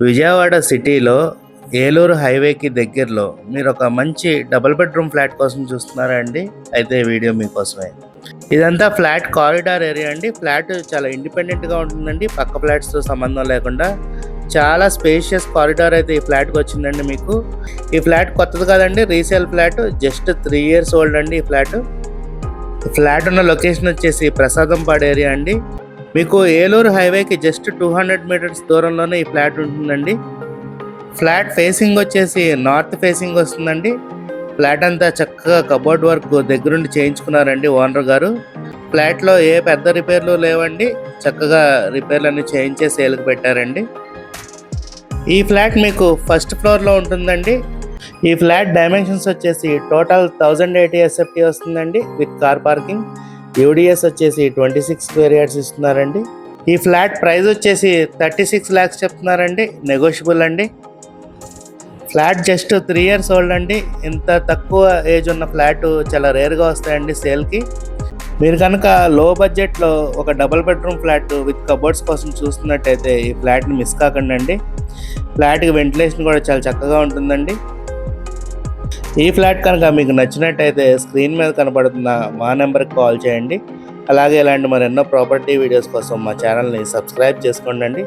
విజయవాడ సిటీలో ఏలూరు హైవేకి దగ్గరలో మీరు ఒక మంచి డబుల్ బెడ్రూమ్ ఫ్లాట్ కోసం చూస్తున్నారా అండి? అయితే ఈ వీడియో మీకోసమే. ఇదంతా ఫ్లాట్ కారిడార్ ఏరియా అండి. ఫ్లాట్ చాలా ఇండిపెండెంట్గా ఉంటుందండి, పక్క ఫ్లాట్స్తో సంబంధం లేకుండా. చాలా స్పేషియస్ కారిడార్ అయితే ఈ ఫ్లాట్కి వచ్చిందండి మీకు. ఈ ఫ్లాట్ కొత్తది కాదండి, resale flat. Just 3 years old అండి ఈ ఫ్లాట్. ఫ్లాట్ ఉన్న లొకేషన్ వచ్చేసి ప్రసాదంపాడు ఏరియా అండి. మీకు ఏలూరు హైవేకి జస్ట్ 200 meters దూరంలోనే ఈ ఫ్లాట్ ఉంటుందండి. ఫ్లాట్ ఫేసింగ్ వచ్చేసి నార్త్ ఫేసింగ్ వస్తుందండి. ఫ్లాట్ అంతా చక్కగా కబోర్డ్ వర్క్ దగ్గరుండి చేయించుకున్నారండి ఓనర్ గారు. ఫ్లాట్లో ఏ పెద్ద రిపేర్లు లేవండి, చక్కగా రిపేర్లన్నీ చేయించే సేల్కి పెట్టారండి. ఈ ఫ్లాట్ మీకు ఫస్ట్ ఫ్లోర్లో ఉంటుందండి. ఈ ఫ్లాట్ డైమెన్షన్స్ వచ్చేసి టోటల్ 1080 SFT వస్తుందండి విత్ కార్ పార్కింగ్. యూడిఎస్ వచ్చేసి 26 square yards ఇస్తున్నారండి. ఈ ఫ్లాట్ ప్రైస్ వచ్చేసి 36 lakhs చెప్తున్నారండి, నెగోషియబుల్ అండి. ఫ్లాట్ జస్ట్ 3 years ఓల్డ్ అండి. ఇంత తక్కువ ఏజ్ ఉన్న ఫ్లాట్ చాలా రేర్గా వస్తాయండి సేల్కి. మీరు కనుక లో బడ్జెట్లో ఒక double bedroom flat with cupboards కోసం చూస్తున్నట్టయితే ఈ ఫ్లాట్ని మిస్ కాకండి అండి. ఫ్లాట్కి వెంటిలేషన్ కూడా చాలా చక్కగా ఉంటుందండి. ఈ ఫ్లాట్ కనుక మీకు నచ్చినట్టయితే స్క్రీన్ మీద కనబడుతున్న మా నెంబర్కి కాల్ చేయండి. అలాగే ఇలాంటి మరెన్నో ప్రాపర్టీ వీడియోస్ కోసం మా ఛానల్ని సబ్స్క్రైబ్ చేసుకోండి.